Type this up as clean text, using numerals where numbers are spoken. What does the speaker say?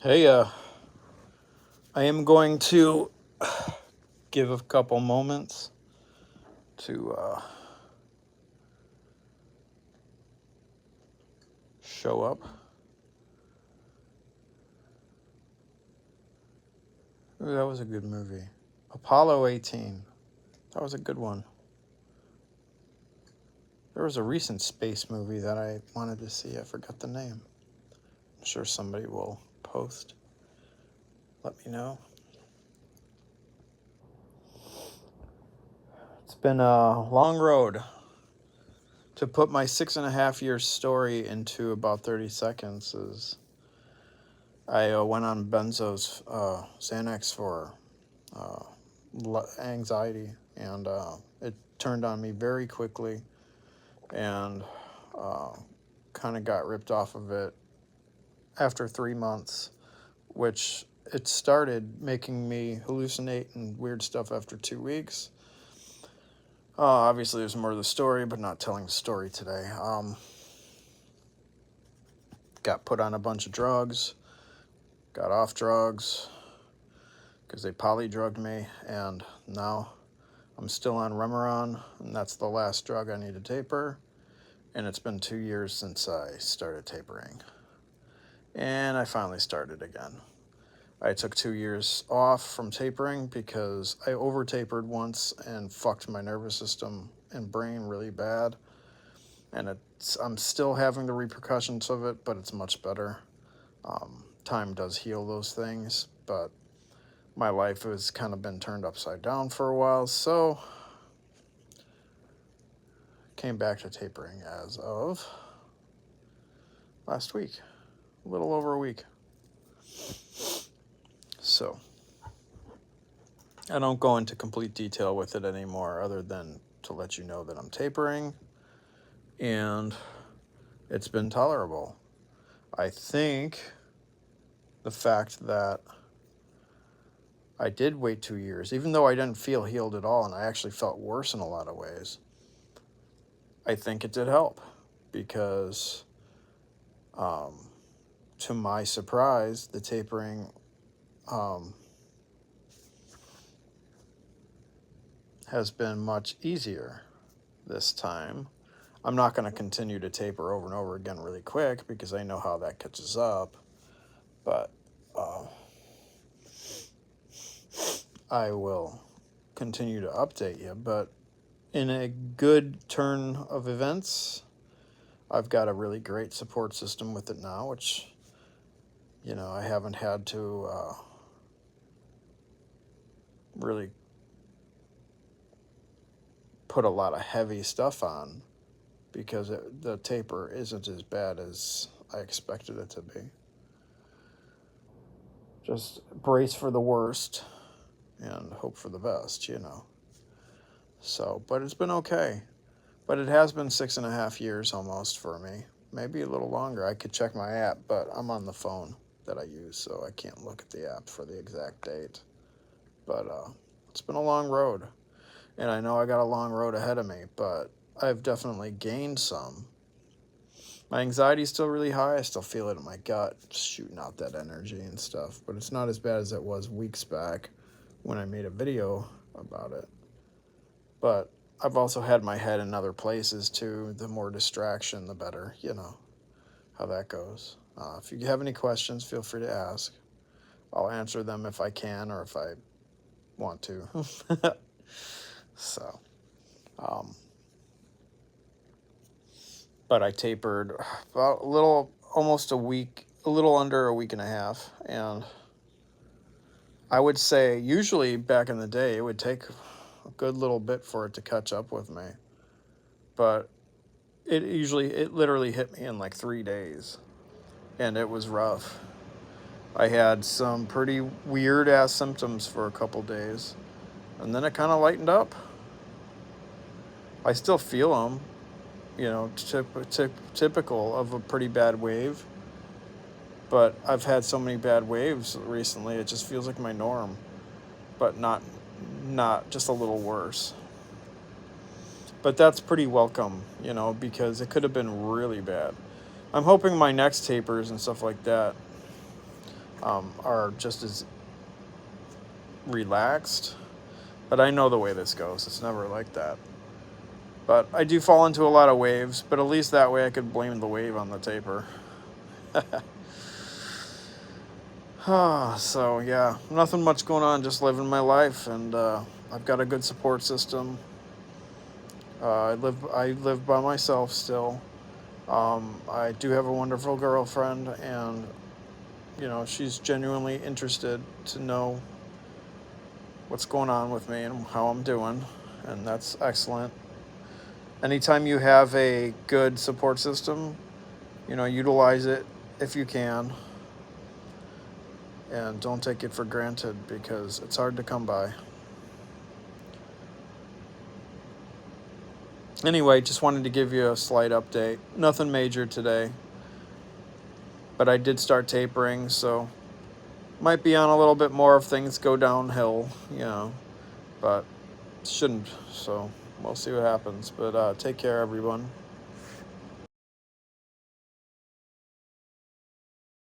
Hey, I am going to give a couple moments to show up. Ooh, that was a good movie. Apollo 18. That was a good one. There was a recent space movie that I wanted to see. I forgot the name. I'm sure somebody will post. Let me know. It's been a long road. To put my 6.5 year story into about 30 seconds is I went on benzos, Xanax for anxiety, and it turned on me very quickly, and kind of got ripped off of it after 3 months, which it started making me hallucinate and weird stuff after 2 weeks. Obviously, there's more to the story, but not telling the story today. Got put on a bunch of drugs, got off drugs because they polydrugged me, and now I'm still on remeron, and that's the last drug I need to taper. And it's been 2 years since I started tapering. And I finally started again. I took 2 years off from tapering because I over-tapered once and fucked my nervous system and brain really bad. And I'm still having the repercussions of it, but it's much better. Time does heal those things, but my life has kind of been turned upside down for a while, so came back to tapering as of last week, a little over a week. So I don't go into complete detail with it anymore, other than to let you know that I'm tapering, and it's been tolerable. I think the fact that I did wait 2 years, even though I didn't feel healed at all, and I actually felt worse in a lot of ways, I think it did help, because to my surprise, the tapering has been much easier this time. I'm not going to continue to taper over and over again really quick because I know how that catches up, but I will continue to update you. But in a good turn of events, I've got a really great support system with it now, which, I haven't had to really put a lot of heavy stuff on, because the taper isn't as bad as I expected it to be. Just brace for the worst and hope for the best, So, but it's been okay. But it has been 6.5 years almost for me. Maybe a little longer. I could check my app, but I'm on the phone that I use, so I can't look at the app for the exact date. But it's been a long road. And I know I got a long road ahead of me, but I've definitely gained some. My anxiety's still really high. I still feel it in my gut, shooting out that energy and stuff. But it's not as bad as it was weeks back when I made a video about it. But I've also had my head in other places too. The more distraction, the better, how that goes. If you have any questions, feel free to ask. I'll answer them if I can or if I want to. So, but I tapered about almost a week, a little under a week and a half. And I would say usually back in the day, it would take a good little bit for it to catch up with me. But it literally hit me in like 3 days. And it was rough. I had some pretty weird ass symptoms for a couple days. And then it kind of lightened up. I still feel them, typical of a pretty bad wave. But I've had so many bad waves recently, it just feels like my norm. But not just a little worse. But that's pretty welcome, because it could have been really bad. I'm hoping my next tapers and stuff like that are just as relaxed. But I know the way this goes. It's never like that. But I do fall into a lot of waves, but at least that way I could blame the wave on the taper. So yeah, nothing much going on, just living my life, and I've got a good support system. I live by myself still. I do have a wonderful girlfriend, and she's genuinely interested to know what's going on with me and how I'm doing, and that's excellent. Anytime you have a good support system, utilize it if you can, and don't take it for granted because it's hard to come by. Anyway, just wanted to give you a slight update. Nothing major today, but I did start tapering, so might be on a little bit more if things go downhill, but shouldn't. So we'll see what happens. But take care, everyone.